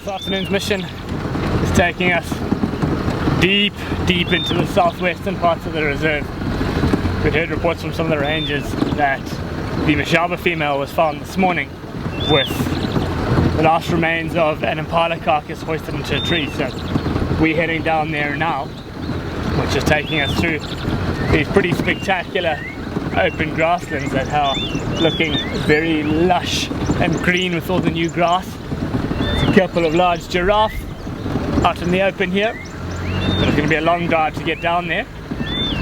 This afternoon's mission is taking us deep into the southwestern parts of the reserve. We've heard reports from some of the rangers that the Mashaba female was found this morning with the last remains of an impala carcass hoisted into a tree. So we're heading down there now, which is taking us through these pretty spectacular open grasslands that are looking very lush and green with all the new grass. There's a couple of large giraffe out in the open here, but it's going to be a long drive to get down there.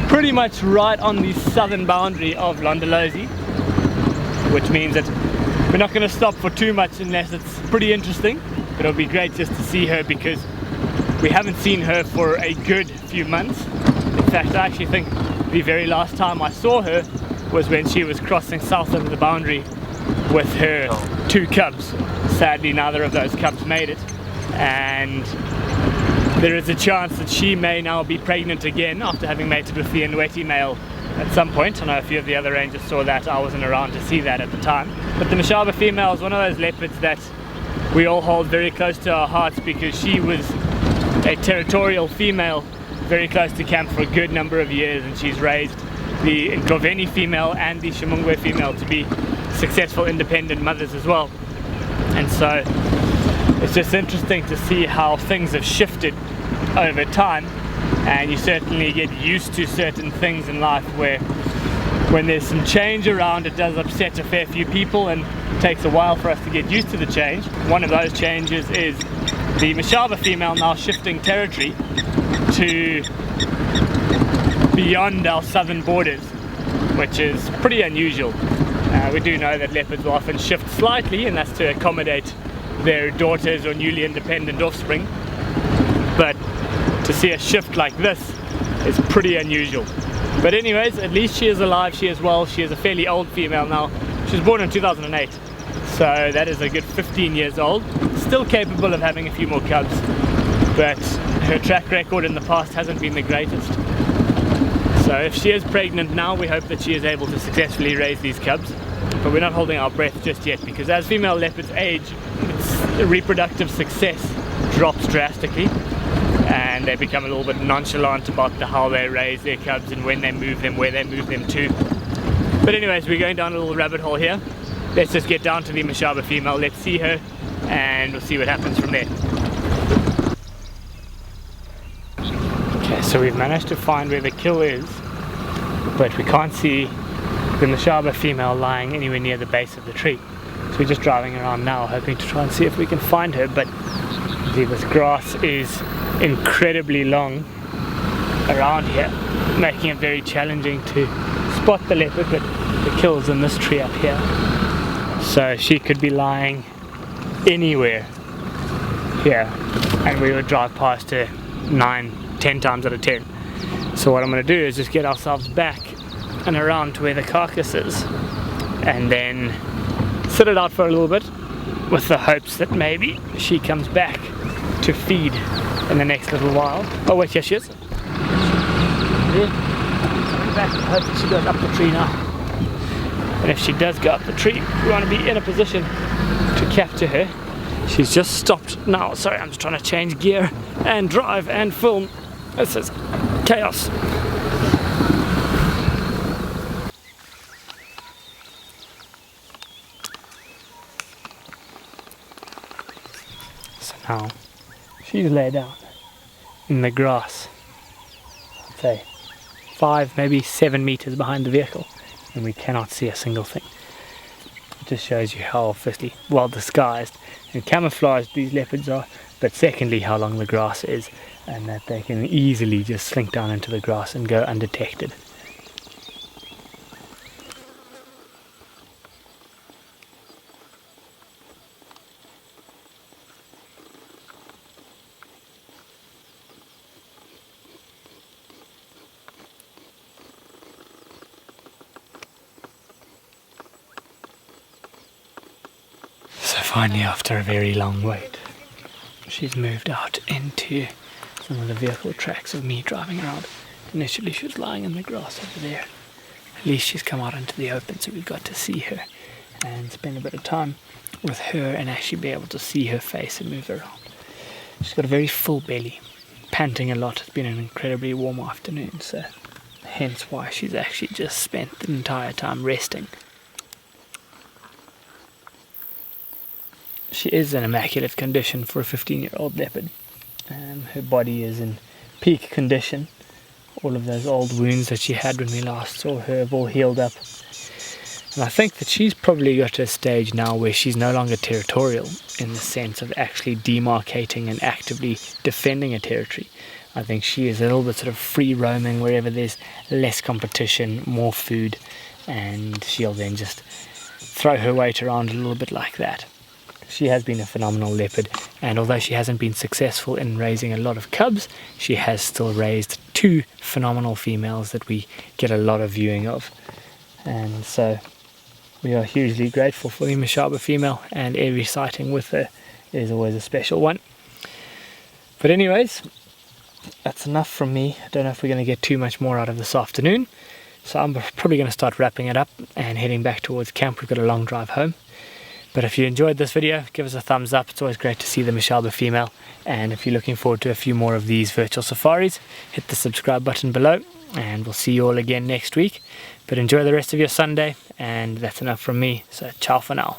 Pretty much right on the southern boundary of Londolozi, which means that we're not going to stop for too much unless it's pretty interesting. But it'll be great just to see her because we haven't seen her for a good few months. In fact, I actually think the very last time I saw her was when she was crossing south over the boundary with her two cubs. Sadly, neither of those cubs made it, and there is a chance that she may now be pregnant again after having mated with the Nweti male at some point. I know a few of the other rangers saw that. I wasn't around to see that at the time. But the Mashaba female is one of those leopards that we all hold very close to our hearts because she was a territorial female very close to camp for a good number of years, and she's raised the Ndloveni female and the Shimungwe female to be successful independent mothers as well. And so it's just interesting to see how things have shifted over time, and you certainly get used to certain things in life where when there's some change around, it does upset a fair few people and it takes a while for us to get used to the change. One of those changes is the Mashaba female now shifting territory to beyond our southern borders, which is pretty unusual. We do know that leopards will often shift slightly, and that's to accommodate their daughters or newly independent offspring, but to see a shift like this is pretty unusual. But anyways, at least she is alive, she is well. She is a fairly old female now. She was born in 2008, so that is a good 15 years old, still capable of having a few more cubs, but her track record in the past hasn't been the greatest. So if she is pregnant now, we hope that she is able to successfully raise these cubs, but we're not holding our breath just yet because as female leopards age, its reproductive success drops drastically and they become a little bit nonchalant about how they raise their cubs and when they move them, where they move them to. But anyways, we're going down a little rabbit hole here. Let's just get down to the Mashaba female, let's see her, and we'll see what happens from there. Okay, so we've managed to find where the kill is, but we can't see the Mashaba female lying anywhere near the base of the tree. So we're just driving around now hoping to try and see if we can find her, but this grass is incredibly long around here, making it very challenging to spot the leopard, but the kill's in this tree up here. So she could be lying anywhere here and we would drive past her 9-10 times out of 10. So what I'm going to do is just get ourselves back and around to where the carcass is and then sit it out for a little bit with the hopes that maybe she comes back to feed in the next little while. Oh wait, here she is. Coming back, I hope that she goes up the tree now. And if she does go up the tree, we want to be in a position to capture her. She's just stopped now. Sorry, I'm just trying to change gear and drive and film. This is chaos. So now she's laid down in the grass, I'd say 5, maybe 7 meters behind the vehicle, and we cannot see a single thing. It just shows you how, firstly, well disguised and camouflaged these leopards are, but secondly how long the grass is and that they can easily just slink down into the grass and go undetected. So finally, after a very long wait, she's moved out into some of the vehicle tracks of me driving around. Initially she was lying in the grass over there. At least she's come out into the open, so we've got to see her and spend a bit of time with her and actually be able to see her face and move around. She's got a very full belly, panting a lot. It's been an incredibly warm afternoon, so hence why she's actually just spent the entire time resting. She is in immaculate condition for a 15-year-old leopard. Her body is in peak condition. All of those old wounds that she had when we last saw her have all healed up. And I think that she's probably got to a stage now where she's no longer territorial in the sense of actually demarcating and actively defending a territory. I think she is a little bit sort of free roaming wherever there's less competition, more food, and she'll then just throw her weight around a little bit like that. She has been a phenomenal leopard, and although she hasn't been successful in raising a lot of cubs, she has still raised 2 phenomenal females that we get a lot of viewing of. And so we are hugely grateful for the Mashaba female, and every sighting with her is always a special one. But anyways, that's enough from me. I don't know if we're going to get too much more out of this afternoon, so I'm probably going to start wrapping it up and heading back towards camp. We've got a long drive home. But if you enjoyed this video, give us a thumbs up. It's always great to see the Mashaba female. And if you're looking forward to a few more of these virtual safaris, hit the subscribe button below, and we'll see you all again next week. But enjoy the rest of your Sunday, and that's enough from me. So ciao for now.